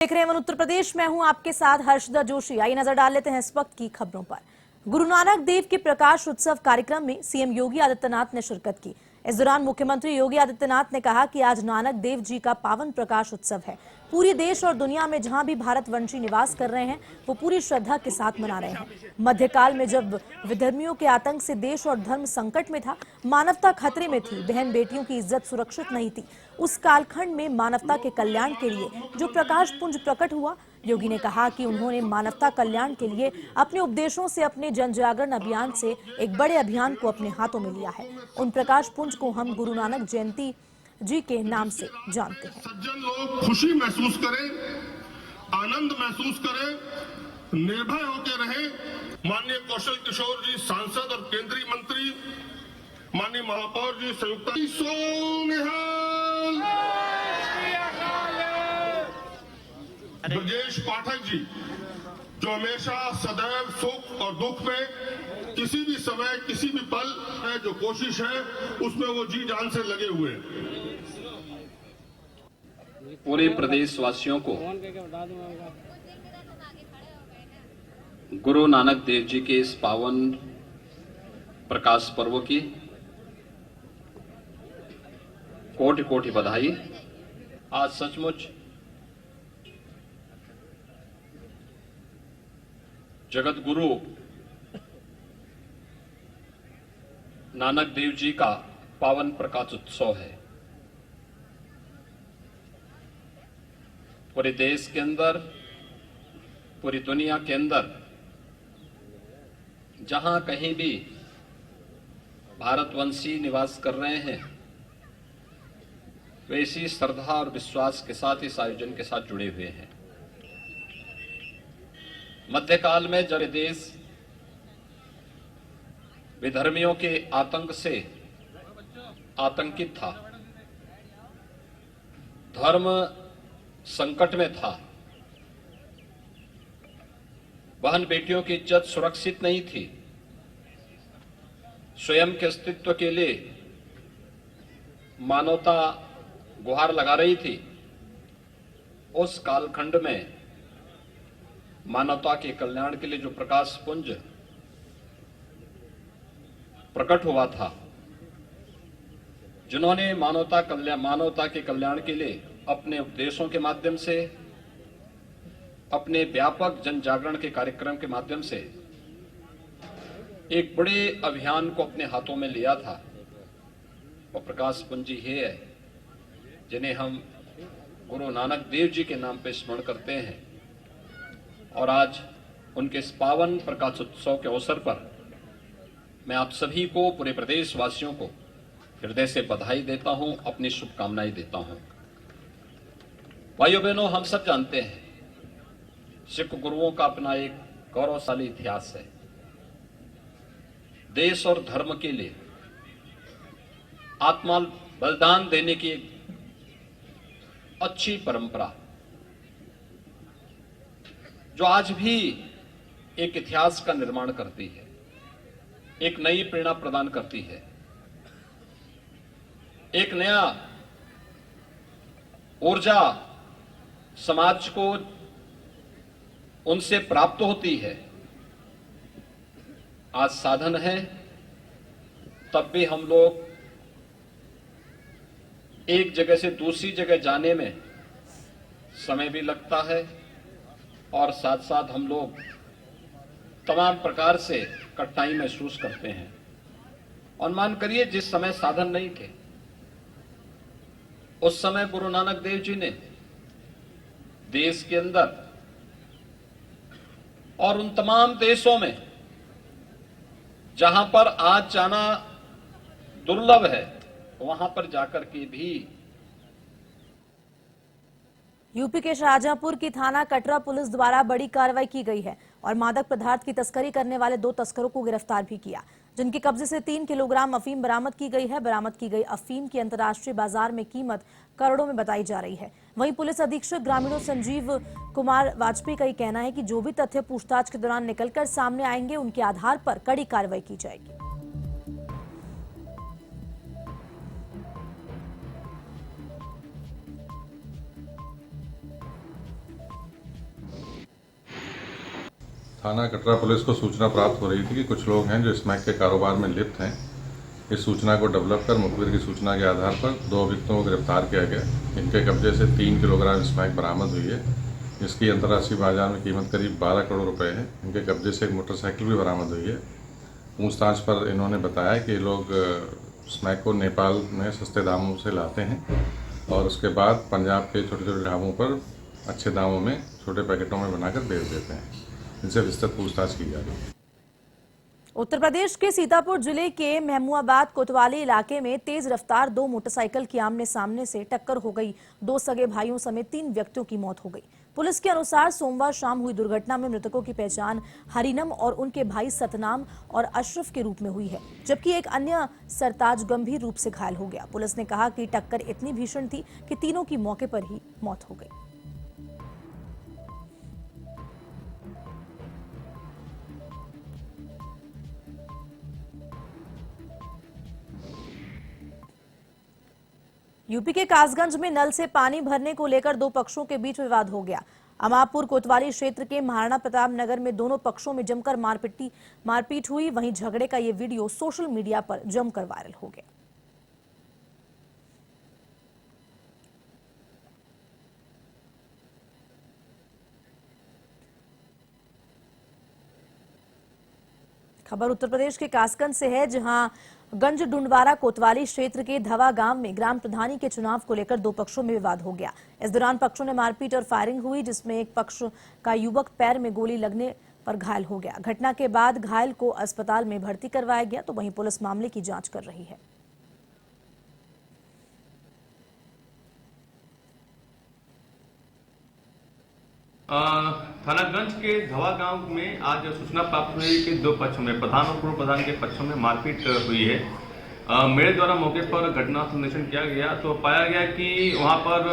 देख रहे हैं उत्तर प्रदेश। मैं हूं आपके साथ हर्षदा जोशी। आइए नजर डाल लेते हैं इस वक्त की खबरों पर। गुरु नानक देव के प्रकाश उत्सव कार्यक्रम में सीएम योगी आदित्यनाथ ने शिरकत की। इस दौरान मुख्यमंत्री योगी आदित्यनाथ ने कहा कि आज नानक देव जी का पावन प्रकाश उत्सव है। पूरी देश और दुनिया में जहां भी भारतवंशी निवास कर रहे हैं वो पूरी श्रद्धा के साथ मना रहे हैं। मध्यकाल में जब विधर्मियों के आतंक से देश और धर्म संकट में था, मानवता खतरे में थी, बहन बेटियों की इज्जत सुरक्षित नहीं थी, उस कालखंड में मानवता के कल्याण के लिए जो प्रकाश पुंज प्रकट हुआ, योगी ने कहा कि उन्होंने मानवता कल्याण के लिए अपने उपदेशों से, अपने जन जागरण अभियान से एक बड़े अभियान को अपने हाथों में लिया है। उन प्रकाश पुंज को हम गुरु नानक जयंती जी के नाम से जानते हैं। सज्जन लोग खुशी महसूस करें, आनंद महसूस करें, निर्भय होकर रहे। माननीय कौशल किशोर जी सांसद और केंद्रीय मंत्री, माननीय महापौर जी संयुक्त ब्रजेश पाठक जी जो हमेशा सदैव सुख और दुख में किसी भी समय किसी भी पल में जो कोशिश है उसमें वो जी जान से लगे हुए हैं। पूरे प्रदेश वासियों को गुरु नानक देव जी के इस पावन प्रकाश पर्व की कोटि कोटि बधाई। आज सचमुच जगत गुरु नानक देव जी का पावन प्रकाश उत्सव है। पूरे देश के अंदर, पूरी दुनिया के अंदर जहां कहीं भी भारतवंशी निवास कर रहे हैं, वे इसी श्रद्धा और विश्वास के साथ इस आयोजन के साथ जुड़े हुए हैं। मध्यकाल में जब देश विधर्मियों के आतंक से आतंकित था, धर्म संकट में था, बहन बेटियों की इज्जत सुरक्षित नहीं थी, स्वयं के अस्तित्व के लिए मानवता गुहार लगा रही थी, उस कालखंड में मानवता के कल्याण के लिए जो प्रकाश पुंज प्रकट हुआ था, जिन्होंने मानवता के कल्याण के लिए अपने उपदेशों के माध्यम से, अपने व्यापक जन जागरण के कार्यक्रम के माध्यम से एक बड़े अभियान को अपने हाथों में लिया था, वो प्रकाश पुंज ही है जिन्हें हम गुरु नानक देव जी के नाम पे स्मरण करते हैं। और आज उनके इस पावन प्रकाश उत्सव के अवसर पर मैं आप सभी को, पूरे प्रदेश वासियों को हृदय से बधाई देता हूं, अपनी शुभकामनाएं देता हूं। भाइयों बहनों, हम सब जानते हैं सिख गुरुओं का अपना एक गौरवशाली इतिहास है। देश और धर्म के लिए आत्मा बलिदान देने की एक अच्छी परंपरा जो आज भी एक इतिहास का निर्माण करती है, एक नई प्रेरणा प्रदान करती है, एक नया ऊर्जा समाज को उनसे प्राप्त होती है। आज साधन है, तब भी हम लोग एक जगह से दूसरी जगह जाने में समय भी लगता है और साथ साथ हम लोग तमाम प्रकार से कठिनाई महसूस करते हैं। और मान करिए जिस समय साधन नहीं थे, उस समय गुरु नानक देव जी ने देश के अंदर और उन तमाम देशों में जहां पर आज जाना दुर्लभ है, वहां पर जाकर के भी यूपी के शाहजहांपुर की थाना कटरा पुलिस द्वारा बड़ी कार्रवाई की गई है और मादक पदार्थ की तस्करी करने वाले 2 तस्करों को गिरफ्तार भी किया, जिनके कब्जे से 3 किलोग्राम अफीम बरामद की गई है। बरामद की गई अफीम की अंतर्राष्ट्रीय बाजार में कीमत करोड़ों में बताई जा रही है। वहीं पुलिस अधीक्षक ग्रामीणों संजीव कुमार वाजपेयी का कहना है कि जो भी तथ्य पूछताछ के दौरान निकलकर सामने आएंगे, उनके आधार पर कड़ी कार्रवाई की जाएगी। थाना कटरा पुलिस को सूचना प्राप्त हो रही थी कि कुछ लोग हैं जो स्मैक के कारोबार में लिप्त हैं। इस सूचना को डेवलप कर मुखबिर की सूचना के आधार पर 2 अभियुक्तों को गिरफ्तार किया गया। इनके कब्जे से 3 किलोग्राम स्मैक बरामद हुई है, जिसकी अंतर्राष्ट्रीय बाजार में कीमत करीब 12 करोड़ रुपए है। इनके कब्जे से एक मोटरसाइकिल भी बरामद हुई है। पूछताछ पर इन्होंने बताया कि लोग स्मैक को नेपाल में सस्ते दामों से लाते हैं और उसके बाद पंजाब के छोटे छोटे ढाबों पर अच्छे दामों में छोटे पैकेटों में बनाकर बेच देते हैं। इनसे विस्तृत पूछताछ की जा रही है। उत्तर प्रदेश के सीतापुर जिले के महमूदाबाद कोतवाली इलाके में तेज रफ्तार 2 मोटरसाइकिल की आमने सामने से टक्कर हो गई। 2 सगे भाइयों समेत 3 व्यक्तियों की मौत हो गई। पुलिस के अनुसार सोमवार शाम हुई दुर्घटना में मृतकों की पहचान हरिनम और उनके भाई सतनाम और अशरफ के रूप में हुई है, जबकि एक अन्य सरताज गंभीर रूप से घायल हो गया। पुलिस ने कहा कि टक्कर इतनी भीषण थी कि तीनों की मौके पर ही मौत हो गई। यूपी के कासगंज में नल से पानी भरने को लेकर 2 पक्षों के बीच विवाद हो गया। अमापुर कोतवाली क्षेत्र के महाराणा प्रताप नगर में दोनों पक्षों में जमकर मारपीट हुई। वहीं झगड़े का ये वीडियो सोशल मीडिया पर जमकर वायरल हो गया। खबर उत्तर प्रदेश के कासगंज से है, जहां गंज डुंडवारा कोतवाली क्षेत्र के धवा गांव में ग्राम प्रधानी के चुनाव को लेकर 2 पक्षों में विवाद हो गया। इस दौरान पक्षों ने मारपीट और फायरिंग हुई, जिसमें एक पक्ष का युवक पैर में गोली लगने पर घायल हो गया। घटना के बाद घायल को अस्पताल में भर्ती करवाया गया, तो वहीं पुलिस मामले की जांच कर रही है। थानागंज के धवा गांव में आज सूचना प्राप्त हुई कि 2 पक्षों में प्रधान और पूर्व प्रधान के पक्षों में मारपीट हुई है। मेरे द्वारा मौके पर घटना निरीक्षण किया गया तो पाया गया कि वहां पर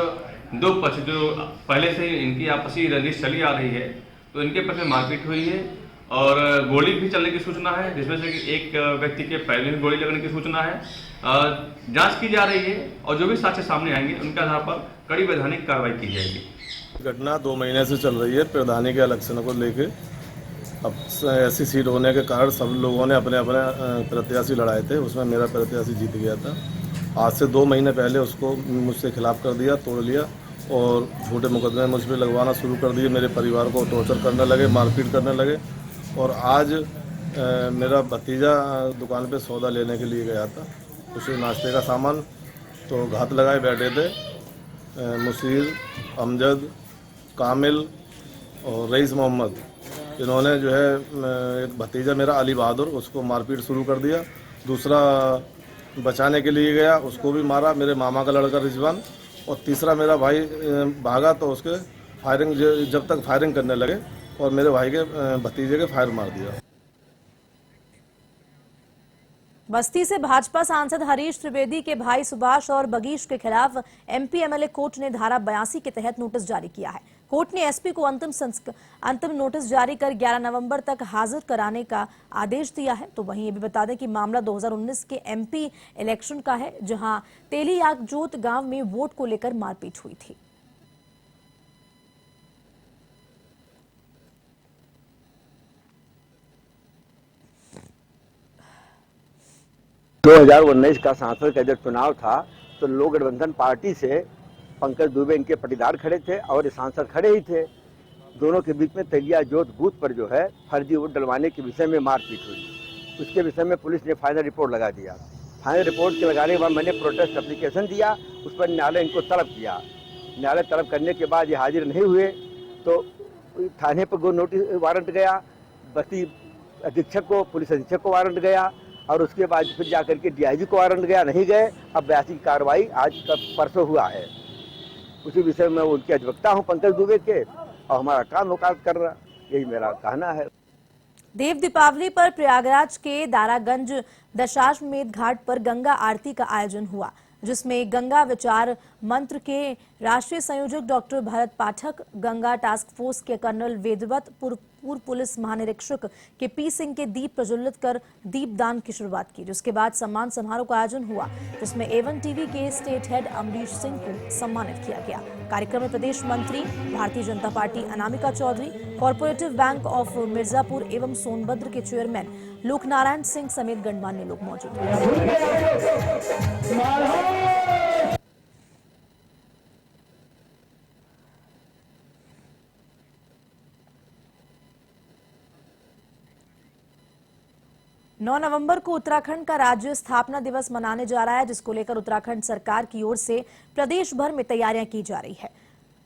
2 पक्ष जो पहले से इनकी आपसी रंजिश चली आ रही है, तो इनके पक्ष में मारपीट हुई है और गोली भी चलने की सूचना है, जिसमें से एक व्यक्ति के पैर में गोली लगने की सूचना है। जांच की जा रही है और जो भी साक्ष्य सामने आएंगे उनके आधार पर कड़ी वैधानिक कार्रवाई की जाएगी। घटना 2 महीने से चल रही है। प्रधानी के इलेक्शन को लेके अब ऐसी सीट होने के कारण सब लोगों ने अपने अपने प्रत्याशी लड़ाए थे। उसमें मेरा प्रत्याशी जीत गया था। आज से 2 महीने पहले उसको मुझसे खिलाफ कर दिया, तोड़ लिया और झूठे मुकदमे मुझ पर लगवाना शुरू कर दिए। मेरे परिवार को टॉर्चर करने लगे, मारपीट करने लगे। और आज मेरा भतीजा दुकान पे सौदा लेने के लिए गया था, उसे नाश्ते का सामान, तो घात लगाए बैठे थे मुसीर, अमजद, कामिल और रईस मोहम्मद। इन्होंने जो है एक भतीजा मेरा अली बहादुर, उसको मारपीट शुरू कर दिया। दूसरा बचाने के लिए गया, उसको भी मारा, मेरे मामा का लड़का रिजवान। और तीसरा मेरा भाई भागा तो उसके फायरिंग, जब तक फायरिंग करने लगे और मेरे भाई के भतीजे के फायर मार दिया। बस्ती से भाजपा सांसद हरीश त्रिवेदी के भाई सुभाष और बगीश के खिलाफ एमपी एमएलए कोर्ट ने धारा 82 के तहत नोटिस जारी किया है। कोर्ट ने एसपी को अंतिम नोटिस जारी कर 11 नवंबर तक हाजिर कराने का आदेश दिया है। तो वहीं ये भी बता दें कि मामला 2019 के एमपी इलेक्शन का है, जहां तेलियागजोत गांव में वोट को लेकर मारपीट हुई थी। दो 2019 का सांसद का जब चुनाव था तो लोक गठबंधन पार्टी से पंकज दुबे इनके पटीदार खड़े थे और ये सांसद खड़े ही थे। दोनों के बीच में तेलियागजोत बूथ पर जो है फर्जी वोट डलवाने के विषय में मारपीट हुई। उसके विषय में पुलिस ने फाइनल रिपोर्ट लगा दिया। फाइनल रिपोर्ट के लगाने के बाद मैंने प्रोटेस्ट एप्लीकेशन दिया, उस पर न्यायालय इनको तलब किया। न्यायालय तलब करने के बाद ये हाजिर नहीं हुए तो थाने पर नोटिस वारंट गया, बस्ती अधीक्षक को, पुलिस अधीक्षक को वारंट गया और उसके बाद फिर जाकर के डीआईजी को वारंट गया, नहीं गए। अब 82 की कार्रवाई आज परसों हुआ है। उसी विषय में उनके अधिवक्ता हूँ पंकज दुबे के और हमारा काम वकालत कर रहा, यही मेरा कहना है। देव दीपावली पर प्रयागराज के दारागंज दशाश्वमेध घाट पर गंगा आरती का आयोजन हुआ, जिसमें गंगा विचार मंत्र के राष्ट्रीय संयोजक डॉक्टर भरत पाठक, गंगा टास्क फोर्स के कर्नल वेदवत, पूर्व पुलिस महानिरीक्षक के सिंह के दीप प्रज्वलित कर दीपदान की शुरुआत की, जिसके बाद सम्मान समारोह का आयोजन हुआ, जिसमें A1 टीवी के स्टेट हेड अमरीश सिंह को सम्मानित किया गया। कार्यक्रम में प्रदेश मंत्री Bharatiya Janata party Anamika Chaudhary, cooperative bank of Mirzapur एवं सोनभद्र के चेयरमैन लोकनारायण सिंह समेत गणमान्य लोग मौजूद थे। 9 नवंबर को उत्तराखंड का राज्य स्थापना दिवस मनाने जा रहा है, जिसको लेकर उत्तराखंड सरकार की ओर से प्रदेश भर में तैयारियां की जा रही है।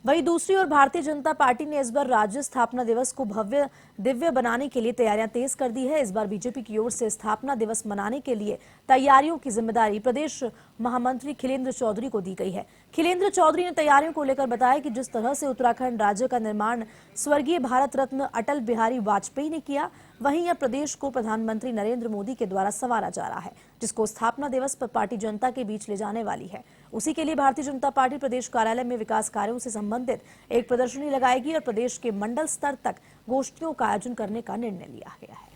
वहीं दूसरी ओर भारतीय जनता पार्टी ने इस बार राज्य स्थापना दिवस को भव्य दिव्य बनाने के लिए तैयारियां तेज कर दी है। इस बार बीजेपी की ओर से स्थापना दिवस मनाने के लिए तैयारियों की जिम्मेदारी प्रदेश महामंत्री खिलेंद्र चौधरी को दी गई है। खिलेंद्र चौधरी ने तैयारियों को लेकर बताया कि जिस तरह से उत्तराखंड राज्य का निर्माण स्वर्गीय भारत रत्न अटल बिहारी वाजपेयी ने किया, वहीं यह प्रदेश को प्रधानमंत्री नरेंद्र मोदी के द्वारा संवारा जा रहा है, जिसको स्थापना दिवस पर पार्टी जनता के बीच ले जाने वाली है। उसी के लिए भारतीय जनता पार्टी प्रदेश कार्यालय में विकास कार्यों से संबंधित एक प्रदर्शनी लगाएगी और प्रदेश के मंडल स्तर तक गोष्ठियों का आयोजन करने का निर्णय लिया गया है।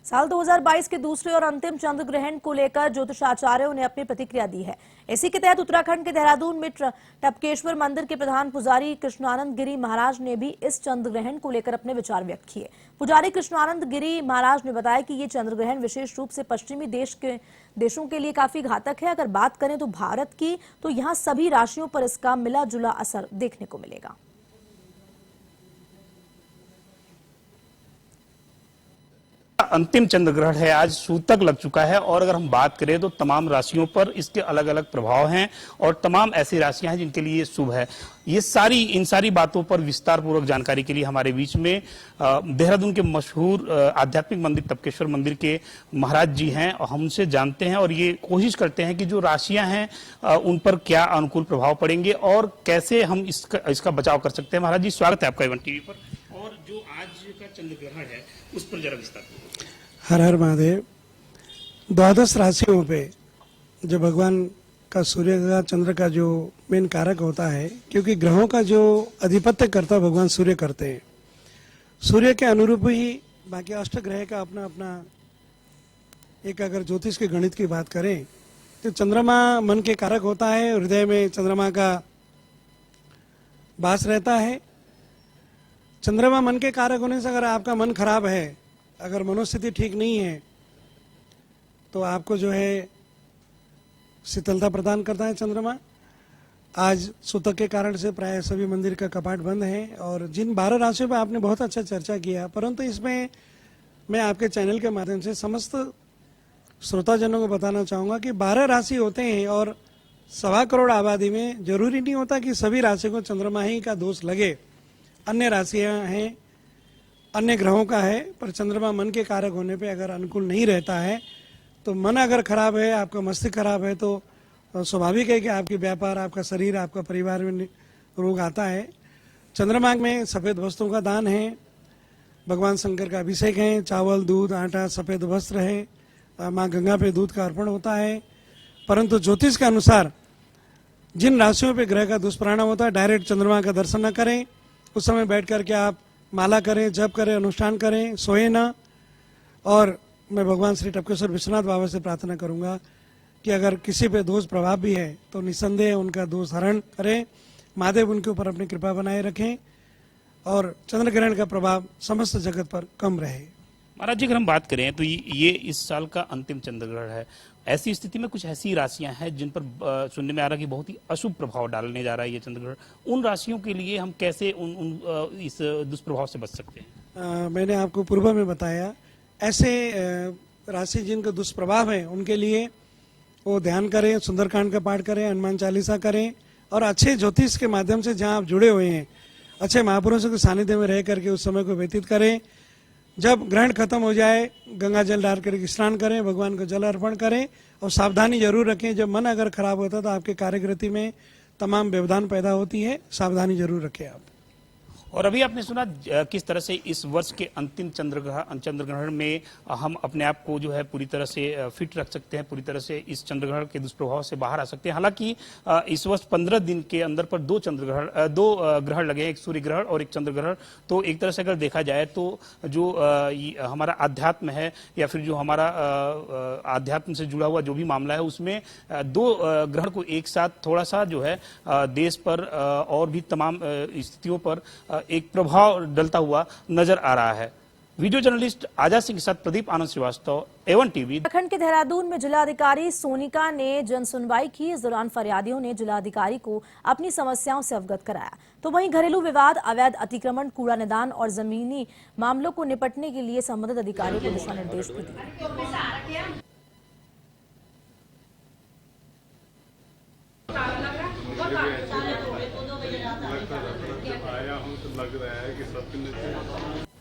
साल 2022 के दूसरे और अंतिम चंद्र ग्रहण को लेकर ज्योतिषाचार्यों ने अपनी प्रतिक्रिया दी है। इसी के तहत उत्तराखंड के देहरादून में टपकेश्वर मंदिर के प्रधान पुजारी कृष्णानंद गिरी महाराज ने भी इस चंद्र ग्रहण को लेकर अपने विचार व्यक्त किए। पुजारी कृष्णानंद गिरी महाराज ने बताया कि ये चंद्र ग्रहण विशेष रूप से पश्चिमी देशों के लिए काफी घातक है। अगर बात करें तो भारत की, तो यहाँ सभी राशियों पर इसका मिला जुला असर देखने को मिलेगा। अंतिम चंद्र ग्रहण है, आज सूतक लग चुका है और अगर हम बात करें तो तमाम राशियों पर इसके अलग अलग प्रभाव हैं और तमाम ऐसी राशियां हैं जिनके लिए शुभ है। ये इन सारी बातों पर विस्तार पूर्वक जानकारी के लिए हमारे बीच में देहरादून के मशहूर आध्यात्मिक मंदिर टपकेश्वर मंदिर के महाराज जी हैं और हम उनसे जानते हैं और ये कोशिश करते हैं कि जो राशियां हैं उन पर क्या अनुकूल प्रभाव पड़ेंगे और कैसे हम इसका बचाव कर सकते हैं। महाराज जी, स्वागत है आपका A1 टीवी पर। और जो आज का चंद्र ग्रहण है उस पर जरा विस्तार। हर हर महादेव। 12 राशियों पे जो भगवान का सूर्य का चंद्र का जो मेन कारक होता है, क्योंकि ग्रहों का जो अधिपत्य करता भगवान सूर्य करते हैं, सूर्य के अनुरूप ही बाकी अष्टग्रह का अपना अपना एक, अगर ज्योतिष के गणित की बात करें तो चंद्रमा मन के कारक होता है। हृदय में चंद्रमा का वास रहता है। चंद्रमा मन के कारक होने से अगर आपका मन खराब है, अगर मनोस्थिति ठीक नहीं है, तो आपको जो है शीतलता प्रदान करता है चंद्रमा। आज सूतक के कारण से प्राय सभी मंदिर का कपाट बंद है और जिन 12 राशियों पर आपने बहुत अच्छा चर्चा किया, परंतु इसमें मैं आपके चैनल के माध्यम से समस्त श्रोताजनों को बताना चाहूँगा कि 12 राशि होते हैं और 1.25 करोड़ आबादी में जरूरी नहीं होता कि सभी राशि को चंद्रमा ही का दोष लगे। अन्य राशियाँ हैं, अन्य ग्रहों का है, पर चंद्रमा मन के कारक होने पे अगर अनुकूल नहीं रहता है तो मन अगर खराब है, आपका मस्तिष्क खराब है, तो स्वाभाविक है कि आपकी व्यापार, आपका शरीर, आपका परिवार में रोग आता है। चंद्रमा में सफ़ेद वस्त्रों का दान है, भगवान शंकर का अभिषेक है, चावल, दूध, आटा, सफ़ेद वस्त्र है, माँ गंगा पे दूध का अर्पण होता है। परंतु ज्योतिष के अनुसार जिन राशियों पे ग्रह का दुष्परिणाम होता है, डायरेक्ट चंद्रमा का दर्शन न करें। उस समय बैठ करके आप माला करें, जप करें, अनुष्ठान करें, सोए ना। और मैं भगवान श्री टपकेश्वर विश्वनाथ बाबा से प्रार्थना करूंगा कि अगर किसी पे दोष प्रभाव भी है तो निसंदेह उनका दोष हरण करें, महादेव उनके ऊपर अपनी कृपा बनाए रखें और चंद्र ग्रहण का प्रभाव समस्त जगत पर कम रहे। महाराज जी, अगर हम बात करें तो ये इस साल का अंतिम चंद्र ग्रहण है। ऐसी स्थिति में कुछ ऐसी राशियां हैं जिन पर सुनने में आ रहा है कि बहुत ही अशुभ प्रभाव डालने जा रहा है ये चंद्र ग्रहण। उन राशियों के लिए हम कैसे इस दुष्प्रभाव से बच सकते हैं? मैंने आपको पूर्व में बताया, ऐसे राशि जिनका दुष्प्रभाव है उनके लिए वो ध्यान करें, सुंदरकांड का पाठ करें, हनुमान चालीसा करें और अच्छे ज्योतिष के माध्यम से जहाँ आप जुड़े हुए हैं, अच्छे महापुरुषों के सानिध्य में रह करके उस समय को व्यतीत करें। जब ग्रहण खत्म हो जाए गंगा जल डाल कर स्नान करें, भगवान को जल अर्पण करें और सावधानी जरूर रखें। जब मन अगर खराब होता है तो आपके कार्यकृति में तमाम व्यवधान पैदा होती है, सावधानी जरूर रखें आप। और अभी आपने सुना किस तरह से इस वर्ष के अंतिम चंद्रग्रहण में हम अपने आप को जो है पूरी तरह से फिट रख सकते हैं, पूरी तरह से इस चंद्रग्रहण के दुष्प्रभाव से बाहर आ सकते हैं। हालांकि इस वर्ष 15 दिन के अंदर पर दो ग्रहण लगे हैं, एक सूर्य ग्रहण और एक चंद्र ग्रहण। तो एक तरह से अगर देखा जाए तो जो हमारा अध्यात्म है या फिर जो हमारा अध्यात्म से जुड़ा हुआ जो भी मामला है उसमें दो ग्रहण को एक साथ थोड़ा सा जो है देश पर और भी तमाम स्थितियों पर एक प्रभाव डलता हुआ नजर आ रहा है। वीडियो जर्नलिस्ट आजाद सिंह के साथ प्रदीप आनंद श्रीवास्तव, A1 टीवी। उत्तराखंड के देहरादून में जिलाधिकारी सोनिका ने जन सुनवाई की। इस दौरान फरियादियों ने जिलाधिकारी को अपनी समस्याओं से अवगत कराया। तो वहीं घरेलू विवाद, अवैध अतिक्रमण, कूड़ा निदान और जमीनी मामलों को निपटने के लिए संबंधित अधिकारियों को दिशा निर्देश भी दिए।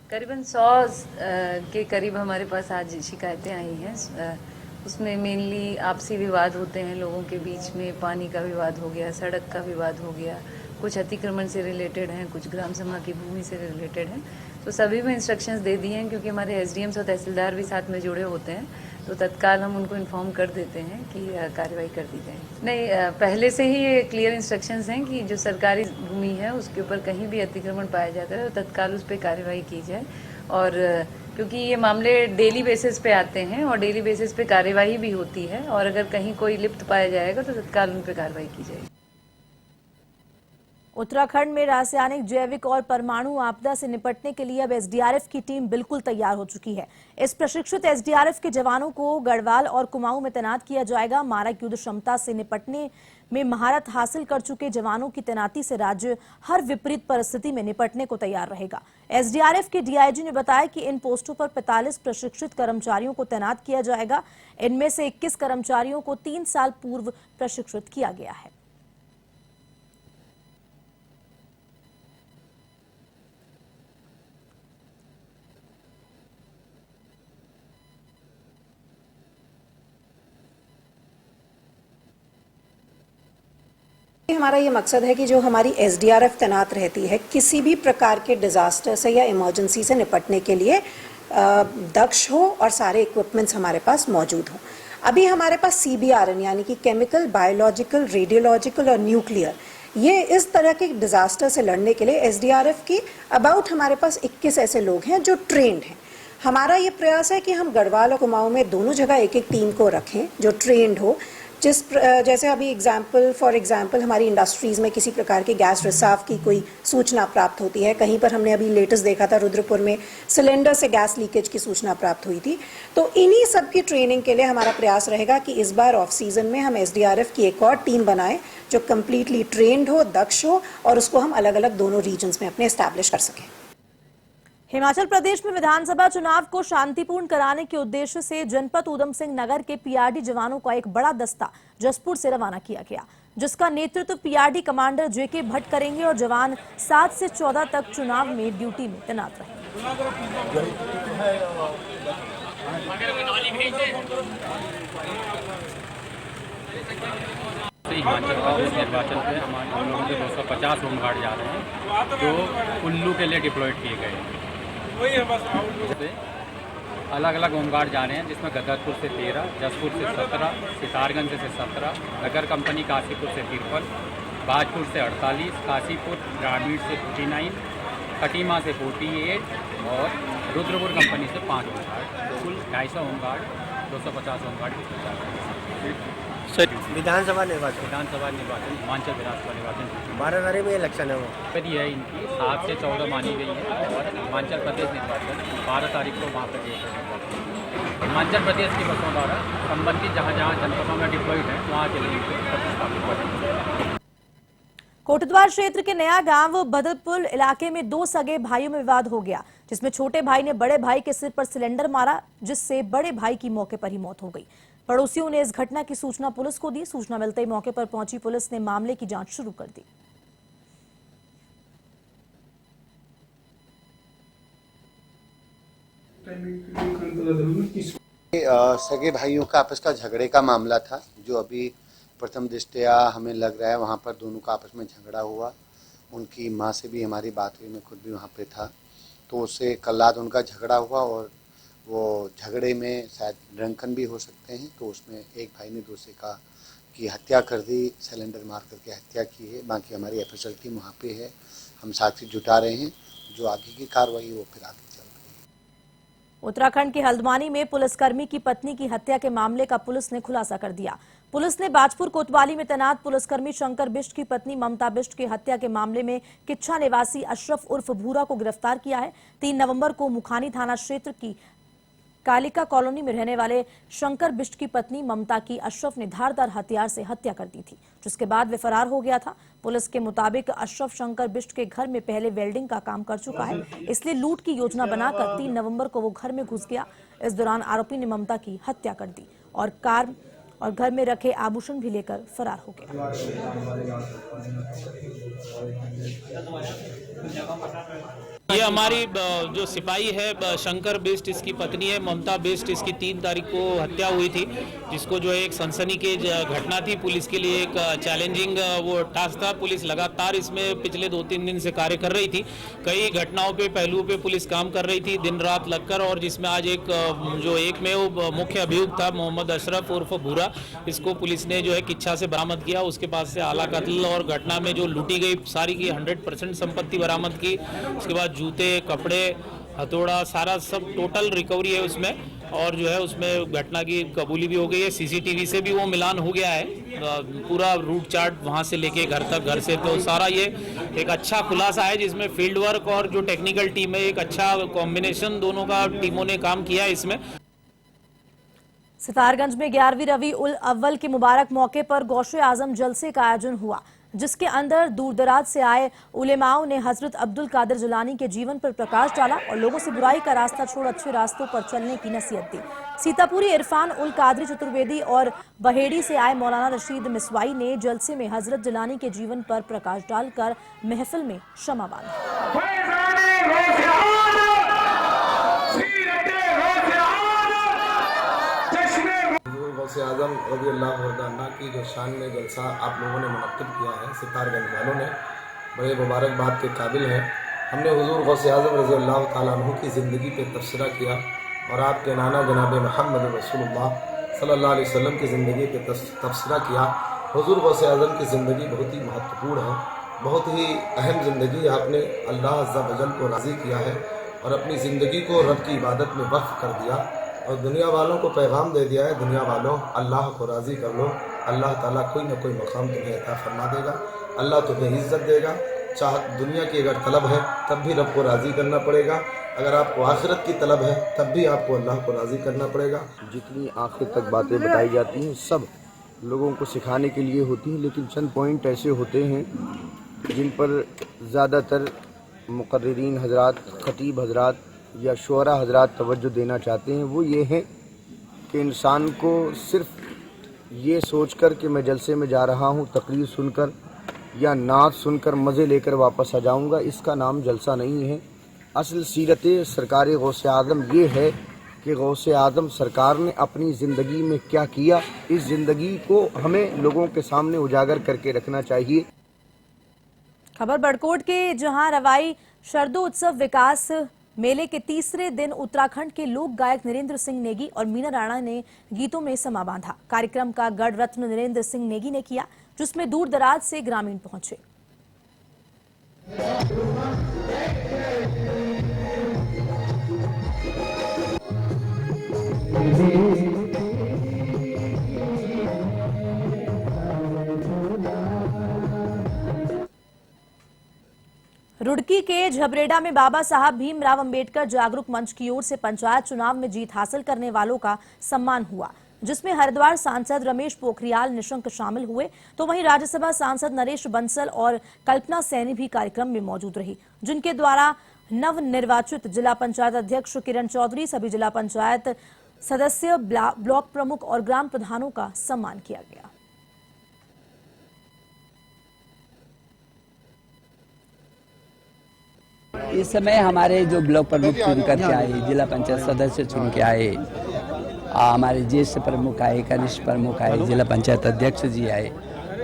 करीबन 100 के करीब हमारे पास आज शिकायतें आई हैं। उसमें मेनली आपसी विवाद होते हैं लोगों के बीच में, पानी का विवाद हो गया, सड़क का विवाद हो गया, कुछ अतिक्रमण से रिलेटेड हैं, कुछ ग्राम सभा की भूमि से रिलेटेड हैं। तो सभी में इंस्ट्रक्शंस दे दिए हैं, क्योंकि हमारे एसडीएम्स और तहसीलदार भी साथ में जुड़े होते हैं, तो तत्काल हम उनको इन्फॉर्म कर देते हैं कि कार्रवाई कर दी जाए। नहीं, पहले से ही ये क्लियर इंस्ट्रक्शंस हैं कि जो सरकारी भूमि है उसके ऊपर कहीं भी अतिक्रमण पाया जाता है तो तत्काल उस पर कार्रवाई की जाए। और क्योंकि ये मामले डेली बेसिस पे आते हैं और डेली बेसिस पे कार्यवाही भी होती है, और अगर कहीं कोई लिप्त पाया जाएगा तो तत्काल उन पर कार्रवाई की जाएगी। उत्तराखंड में रासायनिक, जैविक और परमाणु आपदा से निपटने के लिए अब एसडीआरएफ की टीम बिल्कुल तैयार हो चुकी है। इस प्रशिक्षित एसडीआरएफ के जवानों को गढ़वाल और कुमाऊं में तैनात किया जाएगा। मारक युद्ध क्षमता से निपटने में महारत हासिल कर चुके जवानों की तैनाती से राज्य हर विपरीत परिस्थिति में निपटने को तैयार रहेगा। एसडीआरएफ के डीआईजी ने बताया कि इन पोस्टों पर 45 प्रशिक्षित कर्मचारियों को तैनात किया जाएगा। इनमें से 21 कर्मचारियों को 3 साल पूर्व प्रशिक्षित किया गया है। हमारा ये मकसद है कि जो हमारी एसडीआरएफ तैनात रहती है किसी भी प्रकार के डिजास्टर से या इमरजेंसी से निपटने के लिए दक्ष हो और सारे इक्विपमेंट्स हमारे पास मौजूद हों। अभी हमारे पास CBRN यानी कि केमिकल, बायोलॉजिकल, रेडियोलॉजिकल और न्यूक्लियर, ये इस तरह के डिजास्टर से लड़ने के लिए एसडीआरएफ की अबाउट हमारे पास 21 ऐसे लोग हैं जो ट्रेंड हैं। हमारा ये प्रयास है कि हम गढ़वाल और कुमाऊं में दोनों जगह एक एक टीम को रखें जो ट्रेंड हो। जैसे अभी फॉर एग्जांपल हमारी इंडस्ट्रीज़ में किसी प्रकार के गैस रिसाव की कोई सूचना प्राप्त होती है, कहीं पर हमने अभी लेटेस्ट देखा था रुद्रपुर में सिलेंडर से गैस लीकेज की सूचना प्राप्त हुई थी। तो इन्हीं सब की ट्रेनिंग के लिए हमारा प्रयास रहेगा कि इस बार ऑफ सीजन में हम एसडीआरएफ की एक और टीम बनाएं जो कम्प्लीटली ट्रेंड हो, दक्ष हो, और उसको हम अलग अलग दोनों रीजन्स में अपने एस्टैब्लिश कर सकें। हिमाचल प्रदेश में विधानसभा चुनाव को शांतिपूर्ण कराने के उद्देश्य से जनपद ऊधम सिंह नगर के पीआरडी जवानों का एक बड़ा दस्ता जसपुर से रवाना किया गया, जिसका नेतृत्व पीआरडी कमांडर जेके भट्ट करेंगे और जवान 7 से 14 तक चुनाव में ड्यूटी में तैनात रहेंगे। निर्वाचन पे हम लोगों के 250 होमगार्ड जा रहे हैं जो कुल्लू के लिए डिप्लॉयड किए गए हैं। अलग अलग होमगार्ड जा रहे हैं, जिसमें गदरपुर से 13, जसपुर से 17, सितारगंज से 17, नगर कंपनी काशीपुर से 53, बाजपुर से 48, काशीपुर ग्रामीण से 49, खटीमा से 48 और रुद्रपुर कंपनी से 5 होमगार्ड, कुल 250 होमगार्ड, 250 होमगार्ड। विधानसभा निर्वाचन हिमाचल विधानसभा निर्वाचन 12 तारीख में इलेक्शन है वो पदी है इनकी 7 से 14 मानी गई है, और हिमाचल प्रदेश निर्वाचन 12 तारीख को वहाँ पर हिमाचल प्रदेश की बसों द्वारा संबंधित जहाँ जहाँ जनपदों में डिप्लॉयड है वहाँ के लिए प्रतिस्थापित करेंगे। कोटद्वार क्षेत्र के नया गांव बदरपुर इलाके में 2 सगे भाइयों में विवाद हो गया, जिसमें छोटे भाई ने बड़े भाई के सिर पर सिलेंडर मारा, जिससे बड़े भाई की मौके पर ही मौत हो गई। पड़ोसियों ने इस घटना की सूचना पुलिस को दी। सूचना मिलते ही मौके पर पहुंची पुलिस ने मामले की जांच शुरू कर दी। सगे भाइयों का आपस का झगड़े का मामला था, जो अभी प्रथम दृष्टया हमें लग रहा है वहाँ पर दोनों का आपस में झगड़ा हुआ। उनकी माँ से भी हमारी बात हुई, मैं खुद भी वहाँ पे था, तो उससे कल रात उनका झगड़ा हुआ और वो झगड़े में शायद ड्रंकन भी हो सकते हैं, तो उसमें एक भाई ने दूसरे की हत्या कर दी, सिलेंडर मार करके हत्या की है। बाकी हमारी एफएसएल टीम वहाँ पे है, हम साक्षी जुटा रहे हैं, जो आगे की कार्रवाई वो फिर आगे चल रही है। उत्तराखंड के हल्द्वानी में पुलिसकर्मी की पत्नी की हत्या के मामले का पुलिस ने खुलासा कर दिया। पुलिस ने बाजपुर कोतवाली में तैनात पुलिसकर्मी शंकर बिष्ट की पत्नी ममता बिष्ट की हत्या के मामले में किच्छा निवासी अशरफ उर्फ भूरा को गिरफ्तार किया है। 3 नवंबर को मुखानी थाना क्षेत्र की कालिका कॉलोनी में रहने वाले शंकर बिष्ट की पत्नी ममता की अशरफ ने धारदार हथियार से हत्या कर दी थी, जिसके बाद वे फरार हो गया था। पुलिस के मुताबिक अशरफ शंकर बिष्ट के घर में पहले वेल्डिंग का काम कर चुका है, इसलिए लूट की योजना बनाकर 3 नवंबर को वो घर में घुस गया। इस दौरान आरोपी ने ममता की हत्या कर दी और कार और घर में रखे आभूषण भी लेकर फरार हो गया। ये हमारी जो सिपाही है शंकर बिष्ट, इसकी पत्नी है ममता बिष्ट, इसकी 3 तारीख को हत्या हुई थी, जिसको जो है एक सनसनीखेज घटना थी। पुलिस के लिए एक चैलेंजिंग वो टास्क था। पुलिस लगातार इसमें पिछले 2-3 दिन से कार्य कर रही थी। कई घटनाओं पे पहलुओं पे पुलिस काम कर रही थी दिन रात लगकर, और जिसमें आज एक में वो मुख्य अभियुक्त था मोहम्मद अशरफ उर्फ भूरा, इसको पुलिस ने जो है किच्छा से बरामद किया। उसके पास से आला कत्ल और घटना में जो लूटी गई सारी की 100% संपत्ति बरामद की। उसके बाद जूते, कपड़े, हथौड़ा, सारा सब टोटल रिकवरी है उसमें, और जो है उसमें घटना की कबूली भी हो गई है। सीसीटीवी से भी वो मिलान हो गया है, पूरा रूट चार्ट वहां से लेके घर तक, घर से, तो सारा ये एक अच्छा खुलासा है, जिसमें फील्ड वर्क और जो टेक्निकल टीम है एक अच्छा कॉम्बिनेशन दोनों का टीमों ने काम किया है इसमें। सितारगंज में 11वीं रबी उल अव्वल के मुबारक मौके पर गौशे आजम जलसे का आयोजन हुआ, जिसके अंदर दूर दराज से आए उलेमाओं ने हजरत अब्दुल कादिर जिलानी के जीवन पर प्रकाश डाला और लोगों से बुराई का रास्ता छोड़ अच्छे रास्तों पर चलने की नसीहत दी। सीतापुरी इरफान उल कादरी चतुर्वेदी और बहेड़ी से आए मौलाना रशीद मिसवाई ने जलसे में हजरत जिलानी के जीवन पर प्रकाश डालकर महफिल में शमा बांधा। गौसे आजम रज़ी अल्लाह अन्हु की जो शान में जलसा आप लोगों ने मुनक्किद किया है, सितारगंज वालों ने, बड़े मुबारकबाद के काबिल है। हमने हुजूर गौसे आजम रज़ी अल्लाह तआला अन्हु की ज़िंदगी पे तबसरा किया और आपके नाना जनाब मोहम्मद रसूलुल्लाह सल्लल्लाहु अलैहि वसल्लम की ज़िंदगी पे तबसरा किया। हुजूर गौसे आजम की ज़िंदगी बहुत ही महत्वपूर्ण है, बहुत ही अहम ज़िंदगी। आपने अल्लाह अज़्ज़ा वजल को राज़ी किया है और अपनी ज़िंदगी को रब की इबादत में वक्फ कर दिया और दुनिया वालों को पैगाम दे दिया है, दुनिया वालों अल्लाह को राज़ी कर लो, अल्लाह ताला कोई ना कोई मकाम तुम्हें अता फरमा देगा, अल्लाह तुम्हें इज़्ज़त देगा। चाह दुनिया की अगर तलब है तब भी रब को राज़ी करना पड़ेगा, अगर आपको आखिरत की तलब है तब भी आपको अल्लाह को राज़ी करना पड़ेगा। जितनी आखिर तक बातें बताई जाती हैं सब लोगों को सिखाने के लिए होती हैं, लेकिन चंद पॉइंट ऐसे होते हैं जिन पर ज़्यादातर मुक़र्रिरीन हज़रात, ख़तीब हज़रात या शुअरा हज़रात तवज्जो देना चाहते हैं। वो ये है कि इंसान को सिर्फ ये सोचकर कि मैं जलसे में जा रहा हूँ, तकरीर सुनकर या नात सुनकर मज़े लेकर वापस आ जाऊँगा, इसका नाम जलसा नहीं है। असल सीरत सरकार गौसे आज़म ये है कि गौसे आज़म सरकार ने अपनी ज़िंदगी में क्या किया, इस ज़िंदगी को हमें लोगों के सामने उजागर करके रखना चाहिए। खबर बड़कोट के, जहां रवाई शरदो उत्सव विकास मेले के तीसरे दिन उत्तराखंड के लोक गायक नरेंद्र सिंह नेगी और मीना राणा ने गीतों में समा बांधा। कार्यक्रम का गढ़ रत्न नरेंद्र सिंह नेगी ने किया, जिसमें दूर दराज से ग्रामीण पहुंचे। रुड़की के झबरेड़ा में बाबा साहब भीमराव अंबेडकर जागरूक मंच की ओर से पंचायत चुनाव में जीत हासिल करने वालों का सम्मान हुआ, जिसमें हरिद्वार सांसद रमेश पोखरियाल निशंक शामिल हुए, तो वहीं राज्यसभा सांसद नरेश बंसल और कल्पना सैनी भी कार्यक्रम में मौजूद रही, जिनके द्वारा नवनिर्वाचित जिला पंचायत अध्यक्ष किरण चौधरी, सभी जिला पंचायत सदस्य, ब्लॉक प्रमुख और ग्राम प्रधानों का सम्मान किया गया। इस समय हमारे जो ब्लॉक प्रमुख चुन करके आए, जिला पंचायत सदस्य चुन के आए, हमारे ज्येष्ठ प्रमुख आए, कनिष्ठ प्रमुख आए, जिला पंचायत अध्यक्ष जी आए,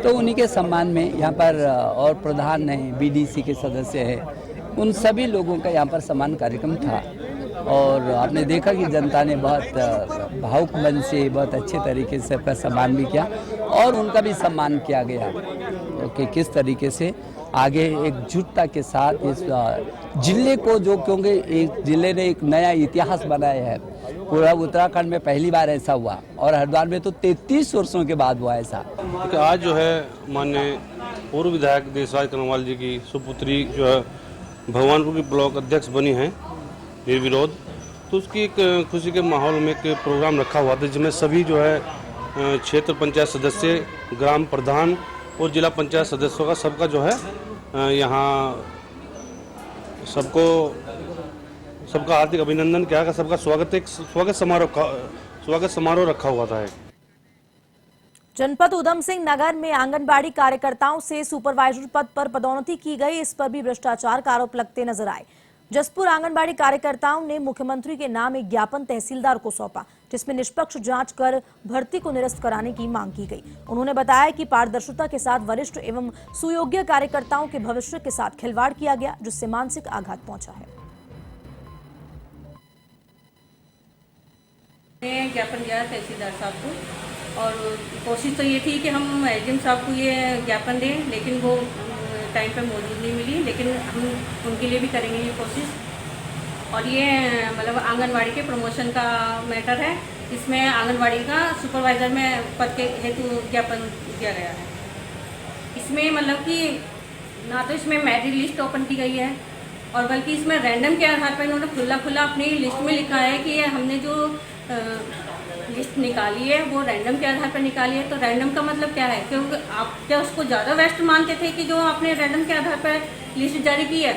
तो उन्हीं के सम्मान में यहाँ पर और प्रधान हैं, बीडीसी के सदस्य हैं, उन सभी लोगों का यहाँ पर सम्मान कार्यक्रम था। और आपने देखा कि जनता ने बहुत भावुक मन से बहुत अच्छे तरीके से अपना सम्मान भी किया और उनका भी सम्मान किया गया कि किस तरीके से आगे एकजुटता के साथ इस जिले को, जो क्योंकि एक जिले ने एक नया इतिहास बनाया है, पूरा उत्तराखंड में पहली बार ऐसा हुआ और हरिद्वार में तो 33 वर्षों के बाद हुआ ऐसा। आज जो है माननीय पूर्व विधायक देशराज कनवाल जी की सुपुत्री जो है भगवानपुर की ब्लॉक अध्यक्ष बनी हैं निर्विरोध, तो उसकी एक खुशी के माहौल में एक प्रोग्राम रखा हुआ था जिसमें सभी जो है क्षेत्र पंचायत सदस्य, ग्राम प्रधान और जिला पंचायत सदस्यों का सबका जो है यहाँ सबका हार्दिक अभिनंदन किया, सबका स्वागत समारोह रखा हुआ था। जनपद उधम सिंह नगर में आंगनबाड़ी कार्यकर्ताओं से सुपरवाइजर पद पर पदोन्नति की गई, इस पर भी भ्रष्टाचार का आरोप लगते नजर आए। जसपुर आंगनबाड़ी कार्यकर्ताओं ने मुख्यमंत्री के नाम एक ज्ञापन तहसीलदार को सौंपा, जिसमें निष्पक्ष जांच कर भर्ती को निरस्त कराने की मांग की गई। उन्होंने बताया कि पारदर्शिता के साथ वरिष्ठ एवं सुयोग्य कार्यकर्ताओं के भविष्य के साथ खिलवाड़ किया गया, जिससे मानसिक आघात पहुंचा है। ज्ञापन दिया तहसीलदार साहब को और कोशिश तो ये थी कि हम एसडीएम साहब को ये ज्ञापन दें, लेकिन वो टाइम पे मौजूद नहीं मिली, लेकिन हम उनके लिए भी करेंगे ये कोशिश। और ये मतलब आंगनवाड़ी के प्रमोशन का मैटर है, इसमें आंगनवाड़ी का सुपरवाइजर में पद के हेतु ज्ञापन दिया गया है। इसमें मतलब कि ना तो इसमें मेरिट लिस्ट ओपन की गई है और बल्कि इसमें रैंडम के आधार पर इन्होंने खुला अपनी लिस्ट में लिखा है कि हमने जो लिस्ट निकाली है वो रैंडम के आधार पर निकाली है। तो रैंडम का मतलब क्या है? क्योंकि आप क्या उसको ज़्यादा बेस्ट मानते थे कि जो आपने रैंडम के आधार पर लिस्ट जारी की है?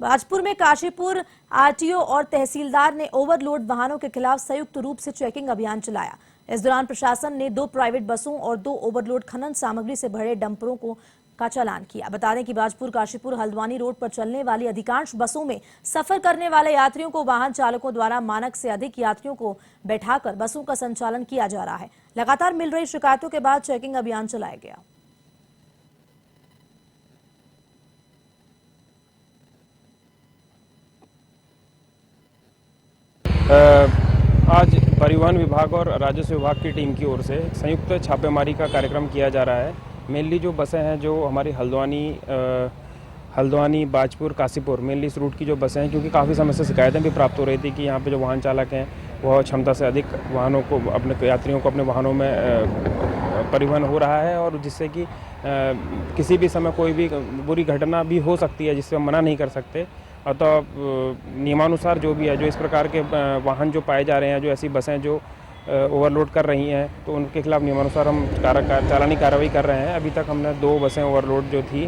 बाजपुर में काशीपुर आरटीओ और तहसीलदार ने ओवरलोड वाहनों के खिलाफ संयुक्त रूप से चेकिंग अभियान चलाया। इस दौरान प्रशासन ने 2 प्राइवेट बसों और 2 ओवरलोड खनन सामग्री से भरे डंपरों का चालान किया। बता दें कि बाजपुर काशीपुर हल्द्वानी रोड पर चलने वाली अधिकांश बसों में सफर करने वाले यात्रियों को वाहन चालकों द्वारा मानक से अधिक यात्रियों को बैठाकर बसों का संचालन किया जा रहा है। लगातार मिल रही शिकायतों के बाद चेकिंग अभियान चलाया गया। आज परिवहन विभाग और राजस्व विभाग की टीम की ओर से संयुक्त छापेमारी का कार्यक्रम किया जा रहा है। मेनली जो बसें हैं जो हमारी हल्द्वानी बाजपुर काशीपुर मेनली इस रूट की जो बसें हैं, क्योंकि काफ़ी समय से शिकायतें भी प्राप्त हो रही थी कि यहाँ पे जो वाहन चालक हैं वह क्षमता से अधिक वाहनों को अपने यात्रियों को अपने वाहनों में परिवहन हो रहा है और जिससे कि किसी भी समय कोई भी बुरी घटना भी हो सकती है जिससे हम मना नहीं कर सकते। अतः नियमानुसार जो भी है, जो इस प्रकार के वाहन जो पाए जा रहे हैं, जो ऐसी बसें जो ओवरलोड कर रही हैं, तो उनके खिलाफ नियमानुसार हम चालानी कार्रवाई कर रहे हैं। अभी तक हमने 2 बसें ओवरलोड जो थी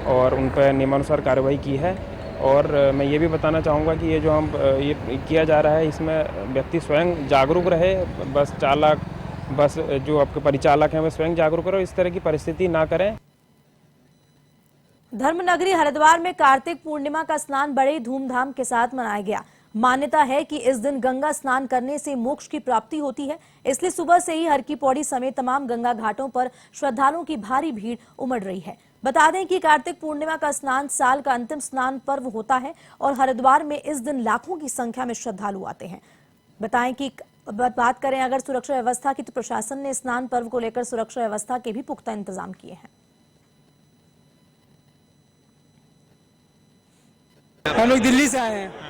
और उन पर नियमानुसार कार्रवाई की है। और मैं ये भी बताना चाहूँगा कि ये जो हम ये किया जा रहा है, इसमें व्यक्ति स्वयं जागरूक रहे, बस चालक, बस जो आपके परिचालक हैं वे स्वयं जागरूक रहे, इस तरह की परिस्थिति ना करें। धर्मनगरी हरिद्वार में कार्तिक पूर्णिमा का स्नान बड़े धूमधाम के साथ मनाया गया। मान्यता है कि इस दिन गंगा स्नान करने से मोक्ष की प्राप्ति होती है, इसलिए सुबह से ही हर की पौड़ी समेत तमाम गंगा घाटों पर श्रद्धालुओं की भारी भीड़ उमड़ रही है। बता दें कि कार्तिक पूर्णिमा का स्नान साल का अंतिम स्नान पर्व होता है और हरिद्वार में इस दिन लाखों की संख्या में श्रद्धालु आते हैं। बताएं कि बात करें अगर सुरक्षा व्यवस्था की, तो प्रशासन ने स्नान पर्व को लेकर सुरक्षा व्यवस्था के भी पुख्ता इंतजाम किए हैं। हम लोग दिल्ली से आए हैं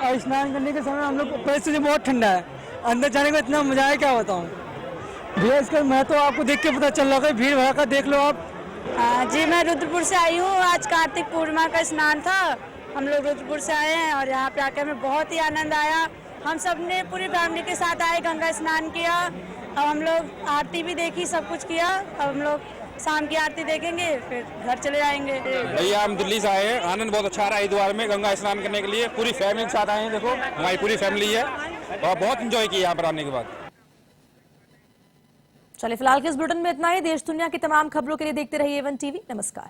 और स्नान करने के समय हम लोग परिस्थिति बहुत ठंडा है, अंदर जाने का इतना मजा है क्या बताऊं भैया। इसका मैं तो आपको देख के पता चल रहा है, भीड़ भड़का देख लो आप। जी मैं रुद्रपुर से आई हूँ। आज कार्तिक पूर्णिमा का स्नान था, हम लोग रुद्रपुर से आए हैं और यहाँ पे आकर हमें बहुत ही आनंद आया। हम सब ने पूरी फैमिली के साथ आए, गंगा स्नान किया, अब हम लोग आरती भी देखी, सब कुछ किया। अब हम लोग शाम की आरती देखेंगे, फिर घर चले जाएंगे। भैया हम दिल्ली से आए हैं, आनंद बहुत अच्छा रहा है हरिद्वार में गंगा स्नान करने के लिए। पूरी फैमिली के साथ आए हैं, देखो हमारी पूरी फैमिली है और बहुत एंजॉय किया यहाँ पर आने के बाद। चलिए फिलहाल के इस बुलेटिन में इतना ही। देश दुनिया की तमाम खबरों के लिए देखते रहिए A1 TV। नमस्कार।